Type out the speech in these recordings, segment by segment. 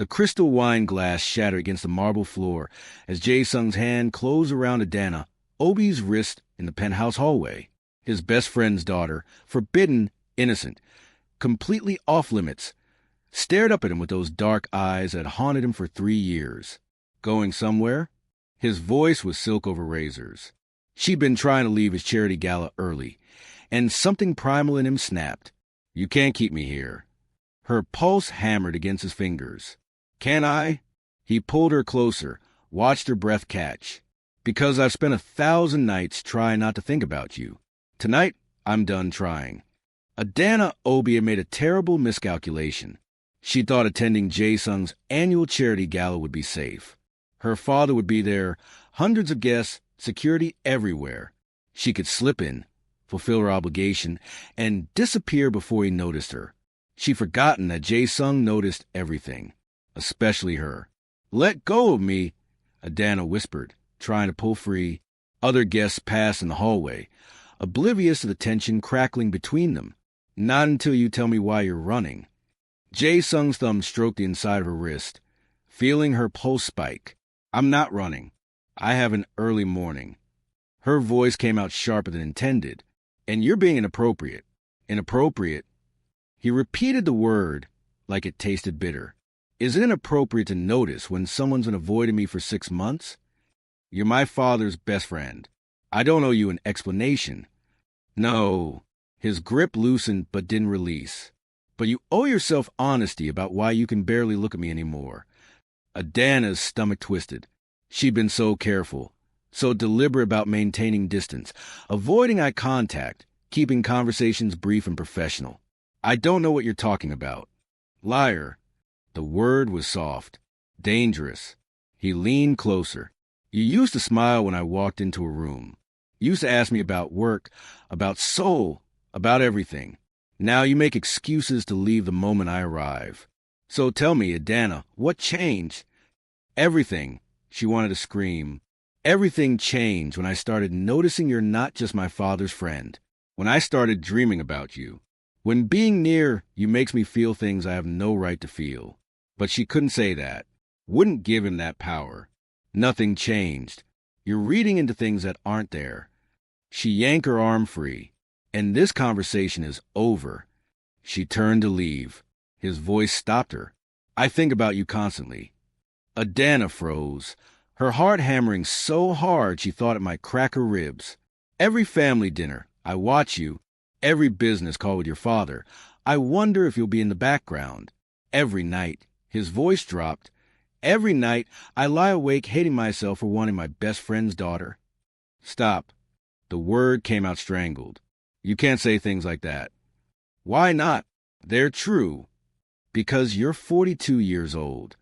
The crystal wine glass shattered against the marble floor as Jae-sung's hand closed around Adanna Obi's wrist in the penthouse hallway. His best friend's daughter, forbidden, innocent, completely off-limits, stared up at him with those dark eyes that haunted him for 3 years. Going somewhere? His voice was silk over razors. She'd been trying to leave his charity gala early, and something primal in him snapped. You can't keep me here. Her pulse hammered against his fingers. Can I? He pulled her closer, watched her breath catch. Because I've spent 1,000 nights trying not to think about you. Tonight, I'm done trying. Adanna Obi had made a terrible miscalculation. She thought attending Jae-sung's annual charity gala would be safe. Her father would be there, hundreds of guests, security everywhere. She could slip in, fulfill her obligation, and disappear before he noticed her. She'd forgotten that Jae-sung noticed everything, especially her. Let go of me, Adanna whispered, trying to pull free. Other guests passed in the hallway, oblivious to the tension crackling between them. Not until you tell me why you're running. Jae-sung's thumb stroked the inside of her wrist, feeling her pulse spike. I'm not running. I have an early morning. Her voice came out sharper than intended. And you're being inappropriate. Inappropriate? He repeated the word like it tasted bitter. Is it inappropriate to notice when someone's been avoiding me for 6 months? You're my father's best friend. I don't owe you an explanation. No. His grip loosened but didn't release. But you owe yourself honesty about why you can barely look at me anymore. Adanna's stomach twisted. She'd been so careful, so deliberate about maintaining distance, avoiding eye contact, keeping conversations brief and professional. I don't know what you're talking about. Liar. The word was soft, dangerous. He leaned closer. You used to smile when I walked into a room. You used to ask me about work, about soul, about everything. Now you make excuses to leave the moment I arrive. So tell me, Adanna, what changed? Everything, she wanted to scream. Everything changed when I started noticing you're not just my father's friend. When I started dreaming about you. When being near you makes me feel things I have no right to feel. But she couldn't say that. Wouldn't give him that power. Nothing changed. You're reading into things that aren't there. She yanked her arm free. And this conversation is over. She turned to leave. His voice stopped her. I think about you constantly. Adanna froze, her heart hammering so hard she thought it might crack her ribs. Every family dinner, I watch you. Every business call with your father, I wonder if you'll be in the background. Every night, his voice dropped. Every night, I lie awake hating myself for wanting my best friend's daughter. Stop. The word came out strangled. You can't say things like that. Why not? They're true. Because you're 42 years old.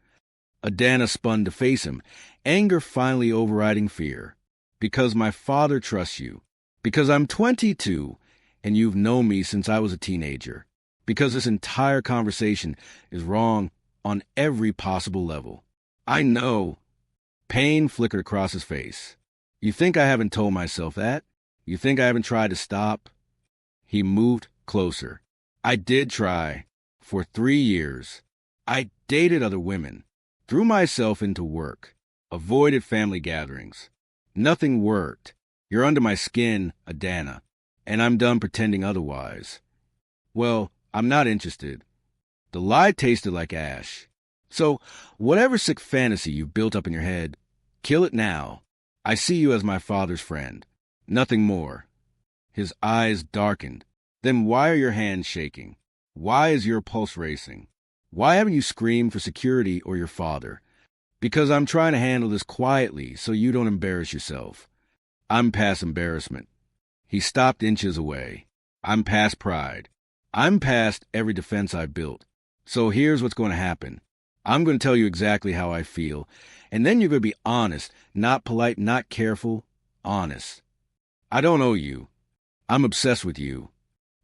Adanna spun to face him, anger finally overriding fear. Because my father trusts you. Because I'm 22, and you've known me since I was a teenager. Because this entire conversation is wrong on every possible level. I know. Pain flickered across his face. You think I haven't told myself that? You think I haven't tried to stop? He moved closer. I did try. For 3 years. I dated other women. Threw myself into work. Avoided family gatherings. Nothing worked. You're under my skin, Adanna. And I'm done pretending otherwise. Well, I'm not interested. The lie tasted like ash. So, whatever sick fantasy you've built up in your head, kill it now. I see you as my father's friend. Nothing more. His eyes darkened. Then why are your hands shaking? Why is your pulse racing? Why haven't you screamed for security or your father? Because I'm trying to handle this quietly so you don't embarrass yourself. I'm past embarrassment. He stopped inches away. I'm past pride. I'm past every defense I've built. So here's what's going to happen. I'm going to tell you exactly how I feel, and then you're going to be honest, not polite, not careful, honest. I don't owe you. I'm obsessed with you.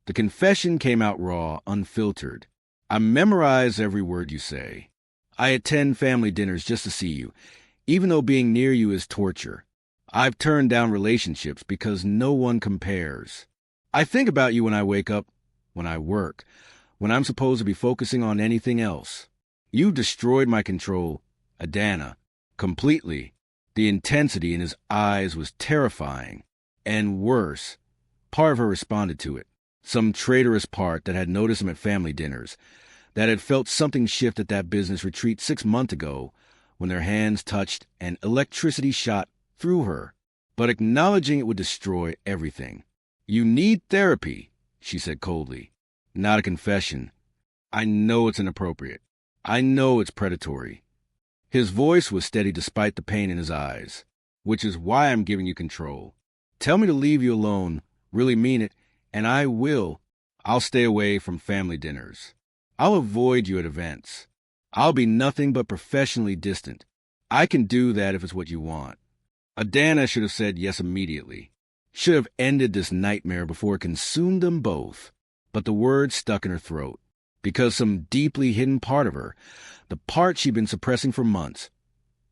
The confession came out raw, unfiltered. I memorize every word you say. I attend family dinners just to see you, even though being near you is torture. I've turned down relationships because no one compares. I think about you when I wake up, when I work, when I'm supposed to be focusing on anything else. You destroyed my control, Adanna, completely. The intensity in his eyes was terrifying. And worse, part of her responded to it. Some traitorous part that had noticed him at family dinners, that had felt something shift at that business retreat 6 months ago when their hands touched and electricity shot through her. But acknowledging it would destroy everything. You need therapy, she said coldly. Not a confession. I know it's inappropriate. I know it's predatory. His voice was steady despite the pain in his eyes. Which is why I'm giving you control. Tell me to leave you alone, really mean it, and I will. I'll stay away from family dinners. I'll avoid you at events. I'll be nothing but professionally distant. I can do that if it's what you want. Adanna should have said yes immediately. Should have ended this nightmare before it consumed them both. But the words stuck in her throat. Because some deeply hidden part of her, the part she'd been suppressing for months,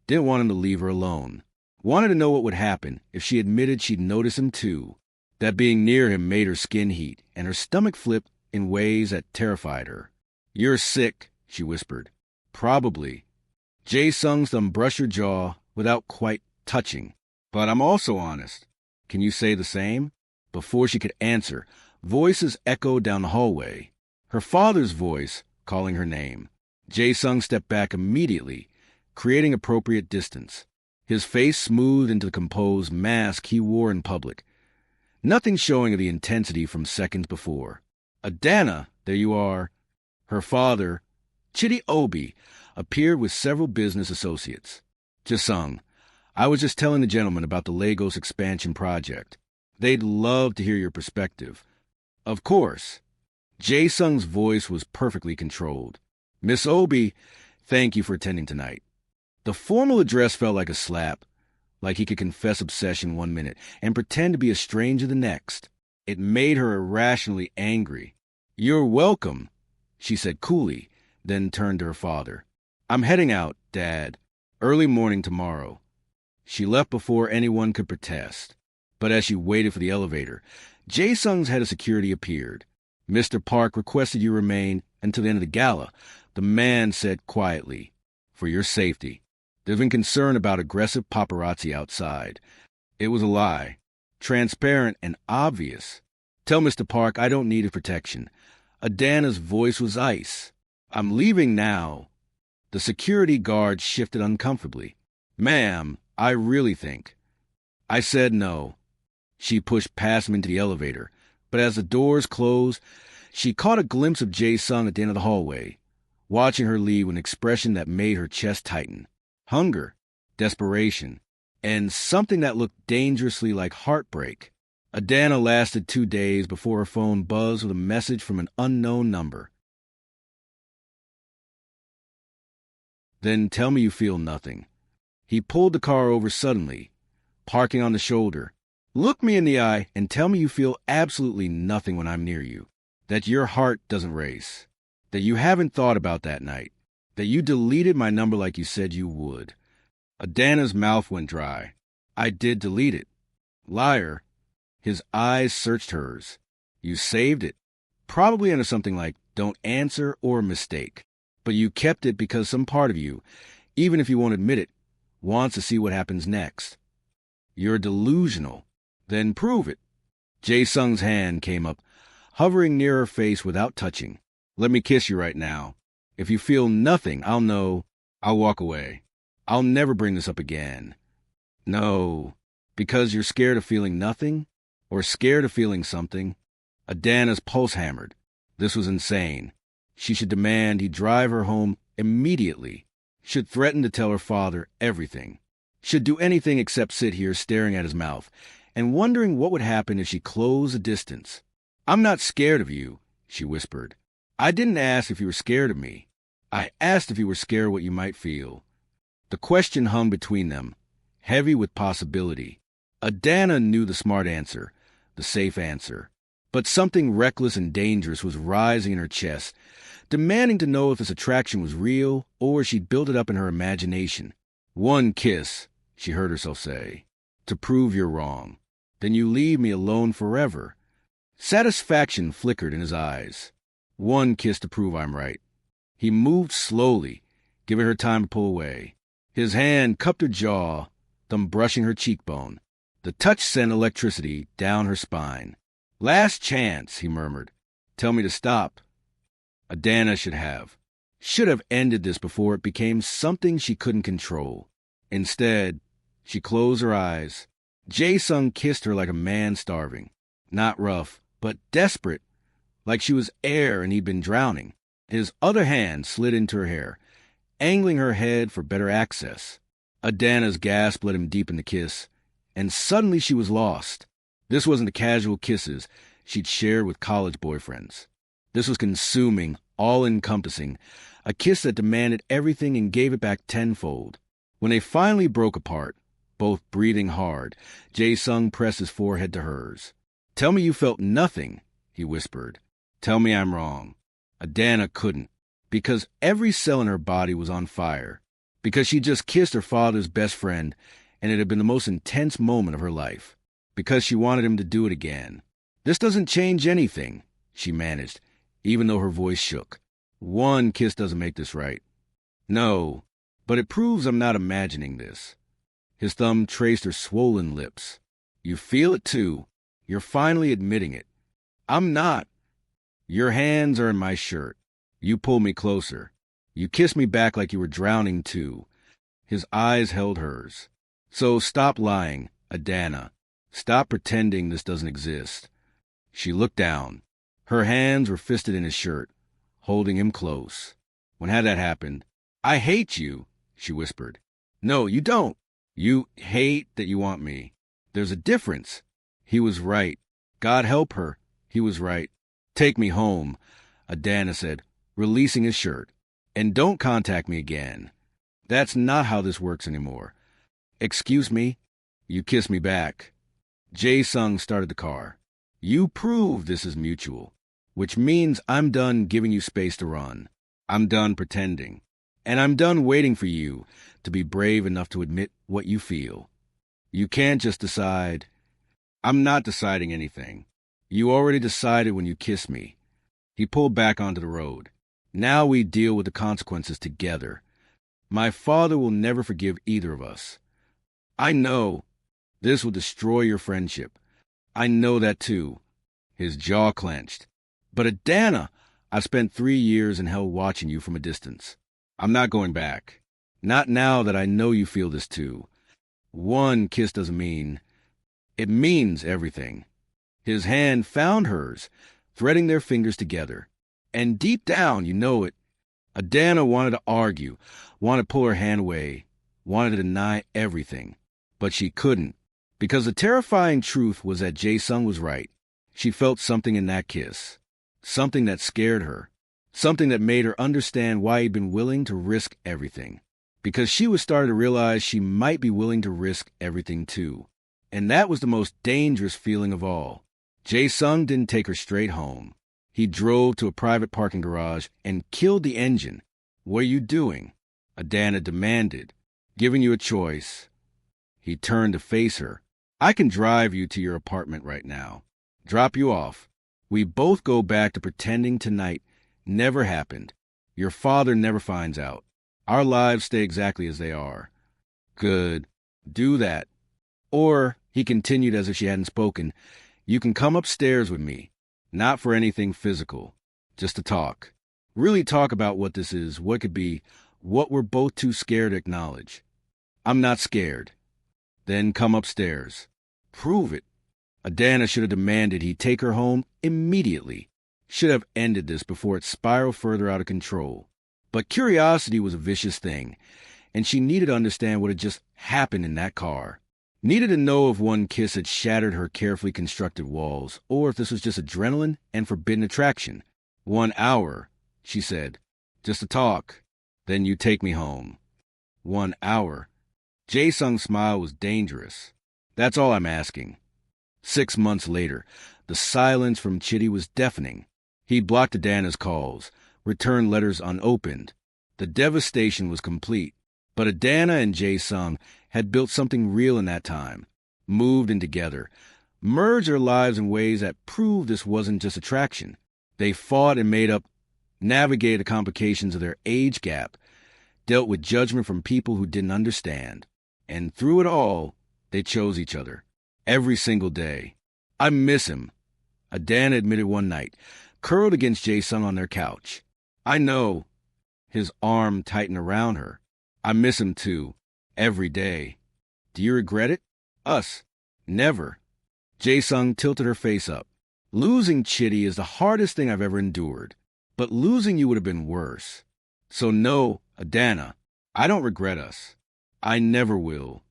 didn't want him to leave her alone. Wanted to know what would happen if she admitted she'd noticed him too. That being near him made her skin heat, and her stomach flip in ways that terrified her. You're sick, she whispered. Probably. Jae-sung's thumb brushed her jaw without quite touching. But I'm also honest. Can you say the same? Before she could answer, voices echoed down the hallway. Her father's voice calling her name. Jae-sung stepped back immediately, creating appropriate distance. His face smoothed into the composed mask he wore in public. Nothing showing of the intensity from seconds before. Adanna, there you are. Her father, Adanna Obi, appeared with several business associates. Jae-sung, I was just telling the gentleman about the Lagos expansion project. They'd love to hear your perspective. Of course. Jae-sung's voice was perfectly controlled. Miss Obi, thank you for attending tonight. The formal address felt like a slap, like he could confess obsession 1 minute and pretend to be a stranger the next. It made her irrationally angry. You're welcome, she said coolly, then turned to her father. I'm heading out, Dad. Early morning tomorrow. She left before anyone could protest. But as she waited for the elevator, Jae-sung's head of security appeared. Mr. Park requested you remain until the end of the gala, the man said quietly. For your safety. There's been concern about aggressive paparazzi outside. It was a lie. Transparent and obvious. Tell Mr. Park I don't need his protection. Adanna's voice was ice. I'm leaving now. The security guard shifted uncomfortably. Ma'am, I really think. I said no. She pushed past him into the elevator, but as the doors closed, she caught a glimpse of Jae-sung at the end of the hallway, watching her leave with an expression that made her chest tighten. Hunger, desperation, and something that looked dangerously like heartbreak. Adanna lasted 2 days before her phone buzzed with a message from an unknown number. Then tell me you feel nothing. He pulled the car over suddenly, parking on the shoulder. Look me in the eye and tell me you feel absolutely nothing when I'm near you. That your heart doesn't race. That you haven't thought about that night. That you deleted my number like you said you would. Adanna's mouth went dry. I did delete it. Liar. His eyes searched hers. You saved it. Probably under something like don't answer or mistake. But you kept it because some part of you, even if you won't admit it, wants to see what happens next. You're delusional. Then prove it. Jae-sung's hand came up, hovering near her face without touching. Let me kiss you right now. If you feel nothing, I'll know. I'll walk away. I'll never bring this up again. No, because you're scared of feeling nothing? Or scared of feeling something? Adanna's pulse hammered. This was insane. She should demand he drive her home immediately. Should threaten to tell her father everything. Should do anything except sit here staring at his mouth and wondering what would happen if she closed the distance. I'm not scared of you, she whispered. I didn't ask if you were scared of me. I asked if you were scared of what you might feel. The question hung between them, heavy with possibility. Adanna knew the smart answer, the safe answer. But something reckless and dangerous was rising in her chest, demanding to know if this attraction was real or she'd built it up in her imagination. One kiss, she heard herself say, to prove you're wrong. Then you leave me alone forever. Satisfaction flickered in his eyes. One kiss to prove I'm right. He moved slowly, giving her time to pull away. His hand cupped her jaw, thumb brushing her cheekbone. The touch sent electricity down her spine. "Last chance," he murmured. "Tell me to stop." Adanna should have ended this before it became something she couldn't control. Instead, she closed her eyes. Jae-sung kissed her like a man starving. Not rough, but desperate, like she was air and he'd been drowning. His other hand slid into her hair, angling her head for better access. Adanna's gasp let him deepen the kiss, and suddenly she was lost. This wasn't the casual kisses she'd shared with college boyfriends. This was consuming, all-encompassing, a kiss that demanded everything and gave it back tenfold. When they finally broke apart, both breathing hard, Jae-sung pressed his forehead to hers. "Tell me you felt nothing," he whispered. "Tell me I'm wrong." Adanna couldn't, because every cell in her body was on fire, because she just kissed her father's best friend, and it had been the most intense moment of her life, because she wanted him to do it again. "This doesn't change anything," she managed, even though her voice shook. "One kiss doesn't make this right." "No, but it proves I'm not imagining this." His thumb traced her swollen lips. "You feel it too. You're finally admitting it." "I'm not." "Your hands are in my shirt. You pull me closer. You kiss me back like you were drowning too." His eyes held hers. "So stop lying, Adanna. Stop pretending this doesn't exist." She looked down. Her hands were fisted in his shirt, holding him close. When had that happened? "I hate you," she whispered. "No, you don't. You hate that you want me. There's a difference." He was right. God help her. He was right. "Take me home," Adanna said, releasing his shirt. "And don't contact me again. That's not how this works anymore." "Excuse me?" "You kiss me back." Jae-sung started the car. "You prove this is mutual, which means I'm done giving you space to run. I'm done pretending. And I'm done waiting for you to be brave enough to admit what you feel. You can't just decide." "I'm not deciding anything. You already decided when you kissed me." He pulled back onto the road. "Now we deal with the consequences together. My father will never forgive either of us." "I know. This will destroy your friendship. I know that too." His jaw clenched. "But Adanna, I've spent 3 years in hell watching you from a distance. I'm not going back. Not now that I know you feel this too. One kiss doesn't mean... It means everything." His hand found hers, threading their fingers together. And deep down, you know it, Adanna wanted to argue, wanted to pull her hand away, wanted to deny everything. But she couldn't, because the terrifying truth was that Jae-sung was right. She felt something in that kiss. Something that scared her. Something that made her understand why he'd been willing to risk everything. Because she was starting to realize she might be willing to risk everything too. And that was the most dangerous feeling of all. Jae-sung didn't take her straight home. He drove to a private parking garage and killed the engine. "What are you doing?" Adanna demanded. "Giving you a choice." He turned to face her. "I can drive you to your apartment right now. Drop you off. We both go back to pretending tonight never happened. Your father never finds out. Our lives stay exactly as they are." "Good. Do that." "Or," he continued as if she hadn't spoken, "you can come upstairs with me. Not for anything physical. Just to talk. Really talk about what this is, what could be, what we're both too scared to acknowledge." "I'm not scared." "Then come upstairs." "Prove it." Adanna should have demanded he take her home immediately. Should have ended this before it spiraled further out of control. But curiosity was a vicious thing, and she needed to understand what had just happened in that car. Needed to know if one kiss had shattered her carefully constructed walls, or if this was just adrenaline and forbidden attraction. 1 hour, she said. "Just to talk. Then you take me home." 1 hour. Jae-sung's smile was dangerous. "That's all I'm asking." 6 months later, the silence from Chitty was deafening. He blocked Adanna's calls, returned letters unopened. The devastation was complete. But Adanna and Jae-sung had built something real in that time, moved in together, merged their lives in ways that proved this wasn't just attraction. They fought and made up, navigated the complications of their age gap, dealt with judgment from people who didn't understand. And through it all, they chose each other. Every single day. I miss him, Adanna admitted one night, curled against Jae-sung on their couch. I know. His arm tightened around her. I miss him too. Every day. Do you regret it? Us. Never. Jae-sung tilted her face up. Losing Chitty is the hardest thing I've ever endured. But losing you would have been worse. So no, Adanna, I don't regret us. I never will.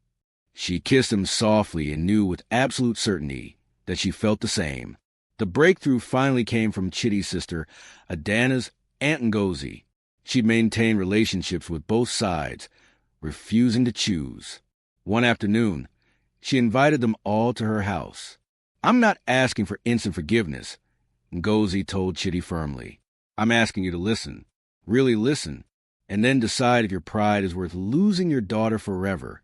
She kissed him softly and knew with absolute certainty that she felt the same. The breakthrough finally came from Chitty's sister, Adanna's Aunt Ngozi. She'd maintained relationships with both sides, refusing to choose. One afternoon, she invited them all to her house. I'm not asking for instant forgiveness, Ngozi told Chitty firmly. I'm asking you to listen, really listen, and then decide if your pride is worth losing your daughter forever.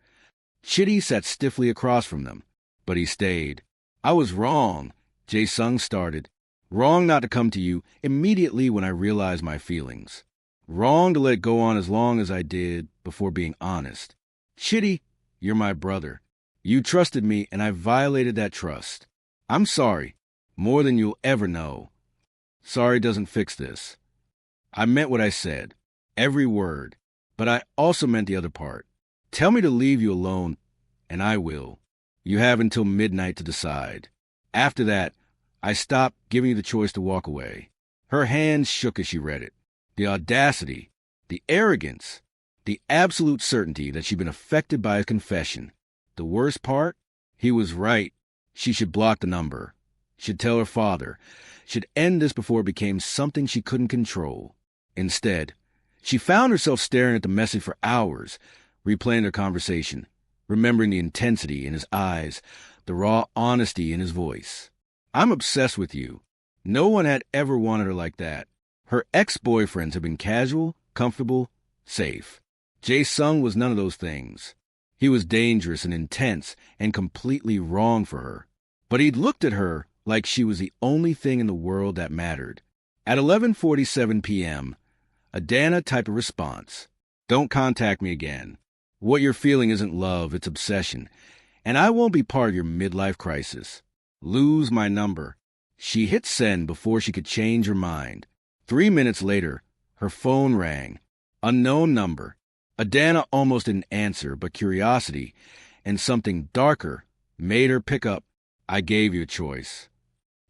Chitty sat stiffly across from them, but he stayed. I was wrong, Jae-sung started. Wrong not to come to you immediately when I realized my feelings. Wrong to let it go on as long as I did before being honest. Chitty, you're my brother. You trusted me, and I violated that trust. I'm sorry, more than you'll ever know. Sorry doesn't fix this. I meant what I said, every word, but I also meant the other part. Tell me to leave you alone, and I will. You have until midnight to decide. After that, I stopped giving you the choice to walk away. Her hands shook as she read it. The audacity, the arrogance, the absolute certainty that she'd been affected by a confession. The worst part? He was right. She should block the number. Should tell her father. Should end this before it became something she couldn't control. Instead, she found herself staring at the message for hours, replaying their conversation, remembering the intensity in his eyes, the raw honesty in his voice. I'm obsessed with you. No one had ever wanted her like that. Her ex-boyfriends had been casual, comfortable, safe. Jae-sung was none of those things. He was dangerous and intense and completely wrong for her. But he'd looked at her like she was the only thing in the world that mattered. At 11:47 p.m., Adanna typed a response. Don't contact me again. What you're feeling isn't love, it's obsession. And I won't be part of your midlife crisis. Lose my number. She hit send before she could change her mind. 3 minutes later, her phone rang. Unknown number. Adanna almost didn't answer, but curiosity and something darker made her pick up. I gave you a choice.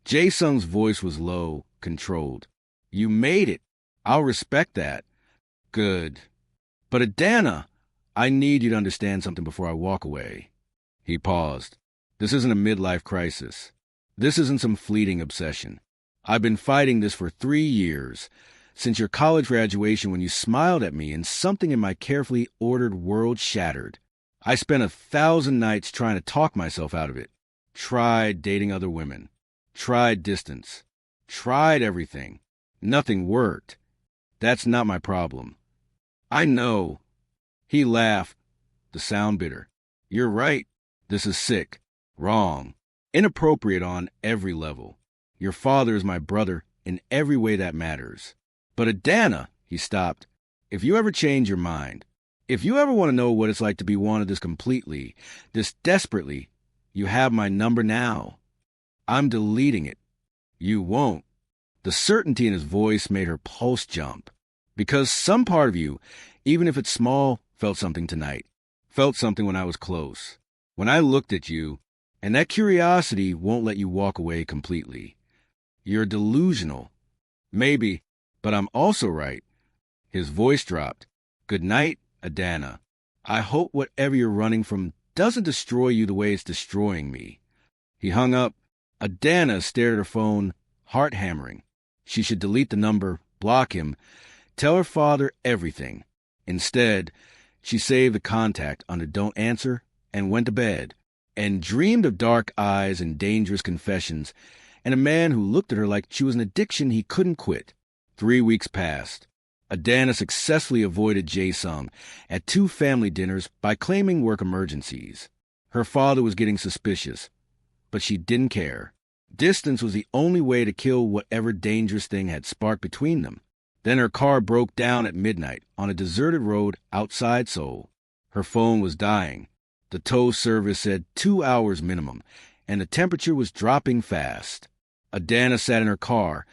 Jae-sung's voice was low, controlled. You made it. I'll respect that. Good. But Adanna, I need you to understand something before I walk away. He paused. This isn't a midlife crisis. This isn't some fleeting obsession. I've been fighting this for 3 years, since your college graduation when you smiled at me and something in my carefully ordered world shattered. I spent 1,000 nights trying to talk myself out of it. Tried dating other women. Tried distance. Tried everything. Nothing worked. That's not my problem. I know. He laughed, the sound bitter. You're right. This is sick. Wrong. Inappropriate on every level. Your father is my brother in every way that matters. But Adanna, he stopped, if you ever change your mind, if you ever want to know what it's like to be wanted this completely, this desperately, you have my number now. I'm deleting it. You won't. The certainty in his voice made her pulse jump. Because some part of you, even if it's small, felt something tonight. Felt something when I was close. When I looked at you, and that curiosity won't let you walk away completely. You're delusional. Maybe, but I'm also right. His voice dropped. Good night, Adanna. I hope whatever you're running from doesn't destroy you the way it's destroying me. He hung up. Adanna stared at her phone, heart hammering. She should delete the number, block him, tell her father everything. Instead, she saved the contact under Don't Answer and went to bed, and dreamed of dark eyes and dangerous confessions, and a man who looked at her like she was an addiction he couldn't quit. 3 weeks passed. Adanna successfully avoided Jae-sung at 2 family dinners by claiming work emergencies. Her father was getting suspicious, but she didn't care. Distance was the only way to kill whatever dangerous thing had sparked between them. Then her car broke down at midnight on a deserted road outside Seoul. Her phone was dying. The tow service said 2 hours minimum, and the temperature was dropping fast. Adanna sat in her car,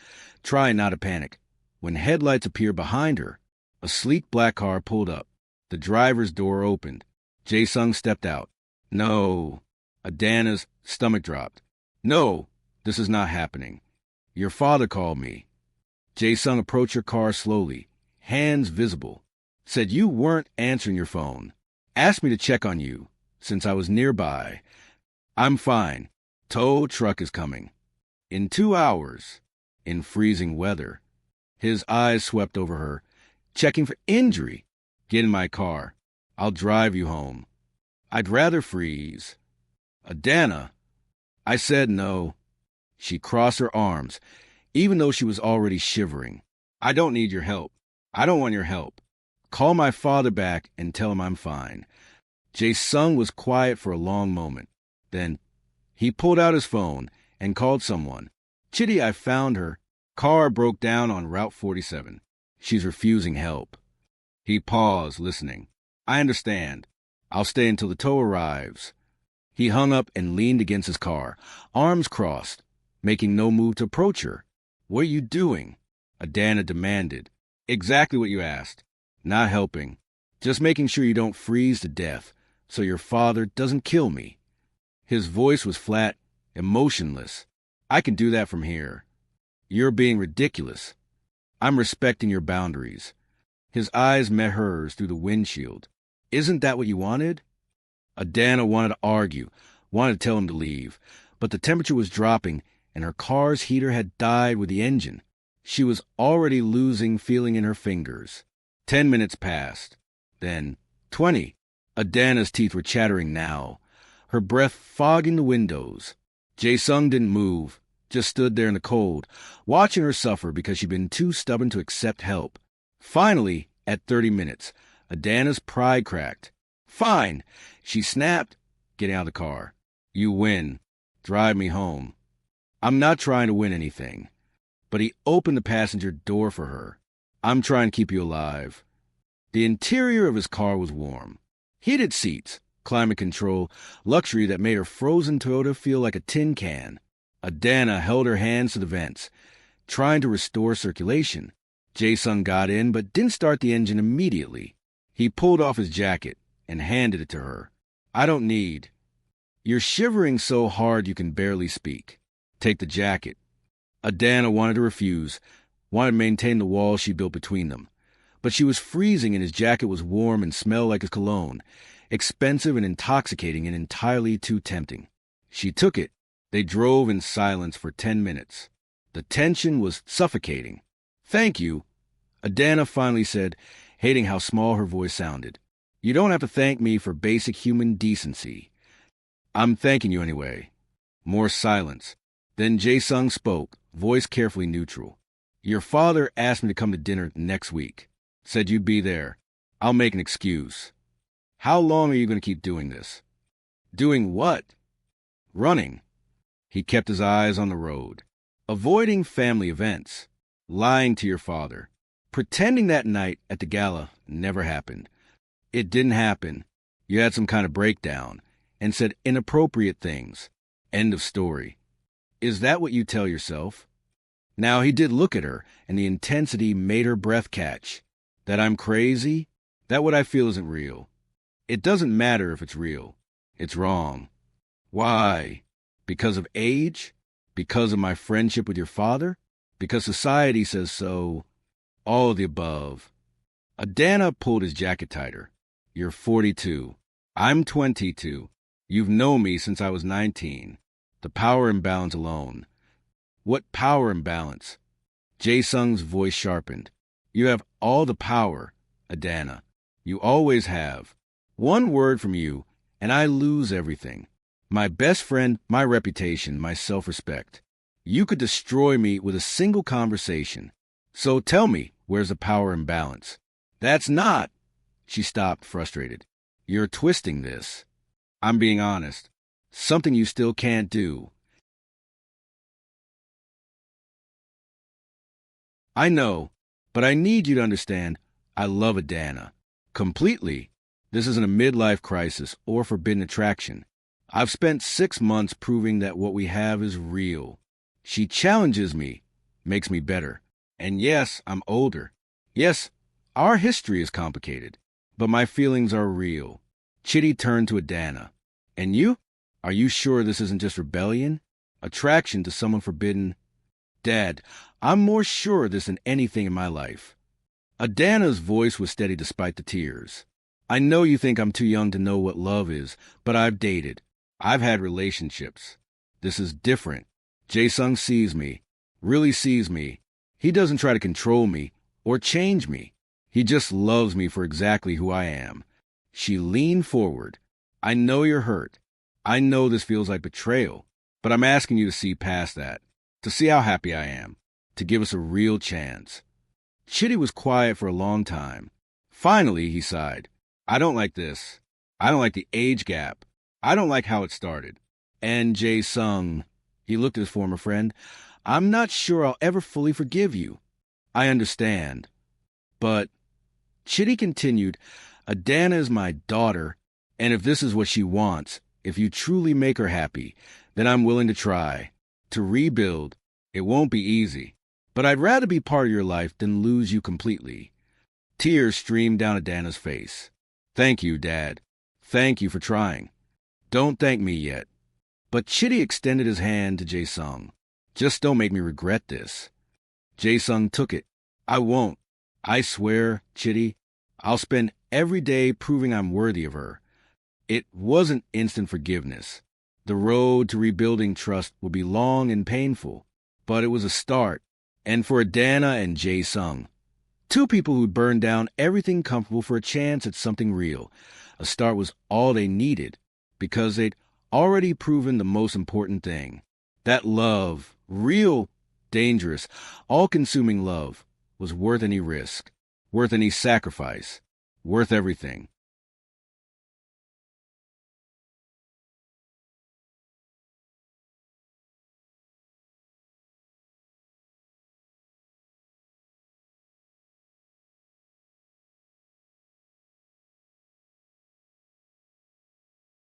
trying not to panic. When headlights appeared behind her, a sleek black car pulled up. The driver's door opened. Jae-sung stepped out. No. Adanna's stomach dropped. No, this is not happening. Your father called me. Jae-sung approached her car slowly, hands visible. Said you weren't answering your phone. Asked me to check on you, since I was nearby. I'm fine. Tow truck is coming. In 2 hours. In freezing weather. His eyes swept over her, checking for injury. Get in my car. I'll drive you home. I'd rather freeze. Adanna. I said no. She crossed her arms, even though she was already shivering. I don't need your help. I don't want your help. Call my father back and tell him I'm fine. Jae-sung was quiet for a long moment. Then he pulled out his phone and called someone. Chitty, I found her. Car broke down on Route 47. She's refusing help. He paused, listening. I understand. I'll stay until the tow arrives. He hung up and leaned against his car, arms crossed, making no move to approach her. What are you doing? Adanna demanded. Exactly what you asked. Not helping. Just making sure you don't freeze to death, so your father doesn't kill me. His voice was flat, emotionless. I can do that from here. You're being ridiculous. I'm respecting your boundaries. His eyes met hers through the windshield. Isn't that what you wanted? Adanna wanted to argue, wanted to tell him to leave, but the temperature was dropping and her car's heater had died with the engine. She was already losing feeling in her fingers. 10 minutes passed. Then 20. Adanna's teeth were chattering now, her breath fogging the windows. Jae-sung didn't move, just stood there in the cold, watching her suffer because she'd been too stubborn to accept help. Finally, at 30 minutes, Adanna's pride cracked. Fine, she snapped, getting out of the car. You win. Drive me home. I'm not trying to win anything. But he opened the passenger door for her. I'm trying to keep you alive. The interior of his car was warm. Heated seats, climate control, luxury that made her frozen Toyota feel like a tin can. Adanna held her hands to the vents, trying to restore circulation. Jae-sung got in, but didn't start the engine immediately. He pulled off his jacket and handed it to her. I don't need. You're shivering so hard you can barely speak. Take the jacket. Adanna wanted to refuse, wanted to maintain the wall she built between them. But she was freezing and his jacket was warm and smelled like his cologne, expensive and intoxicating and entirely too tempting. She took it. They drove in silence for 10 minutes. The tension was suffocating. Thank you, Adanna finally said, hating how small her voice sounded. You don't have to thank me for basic human decency. I'm thanking you anyway. More silence. Then Jae-sung spoke, voice carefully neutral. Your father asked me to come to dinner next week. Said you'd be there. I'll make an excuse. How long are you going to keep doing this? Doing what? Running. He kept his eyes on the road. Avoiding family events. Lying to your father. Pretending that night at the gala never happened. It didn't happen. You had some kind of breakdown and said inappropriate things. End of story. Is that what you tell yourself? Now he did look at her, and the intensity made her breath catch. That I'm crazy? That what I feel isn't real. It doesn't matter if it's real. It's wrong. Why? Because of age? Because of my friendship with your father? Because society says so? All of the above. Adanna pulled his jacket tighter. You're 42. I'm 22. You've known me since I was 19. The power imbalance alone. What power imbalance? Jae-sung's voice sharpened. You have all the power, Adanna. You always have. One word from you, and I lose everything. My best friend, my reputation, my self-respect. You could destroy me with a single conversation. So tell me, where's the power imbalance? That's not. She stopped, frustrated. You're twisting this. I'm being honest. Something you still can't do. I know, But I need you to understand, I love Adanna. Completely. This isn't a midlife crisis or forbidden attraction. I've spent 6 months proving that what we have is real. She challenges me, makes me better. And yes, I'm older. Yes, our history is complicated. But my feelings are real. Chitty turned to Adanna. And you? Are you sure this isn't just rebellion? Attraction to someone forbidden? Dad, I'm more sure of this than anything in my life. Adanna's voice was steady despite the tears. I know you think I'm too young to know what love is, but I've dated. I've had relationships. This is different. Jae-sung sees me, really sees me. He doesn't try to control me or change me. He just loves me for exactly who I am. She leaned forward. I know you're hurt. I know this feels like betrayal, but I'm asking you to see past that, to see how happy I am, to give us a real chance. Chitty was quiet for a long time. Finally, he sighed. I don't like this. I don't like the age gap. I don't like how it started. And Jae-sung, he looked at his former friend, I'm not sure I'll ever fully forgive you. I understand. But, Chitty continued, Adanna is my daughter, and if this is what she wants, if you truly make her happy, then I'm willing to try. To rebuild. It won't be easy. But I'd rather be part of your life than lose you completely. Tears streamed down Adanna's face. Thank you, Dad. Thank you for trying. Don't thank me yet. But Chitty extended his hand to Jae-sung. Just don't make me regret this. Jae-sung took it. I won't. I swear, Chitty, I'll spend every day proving I'm worthy of her. It wasn't instant forgiveness. The road to rebuilding trust would be long and painful, but it was a start. And for Adanna and Jae-sung, two people who'd burned down everything comfortable for a chance at something real, a start was all they needed, because they'd already proven the most important thing. That love, real, dangerous, all-consuming love, was worth any risk, worth any sacrifice, worth everything.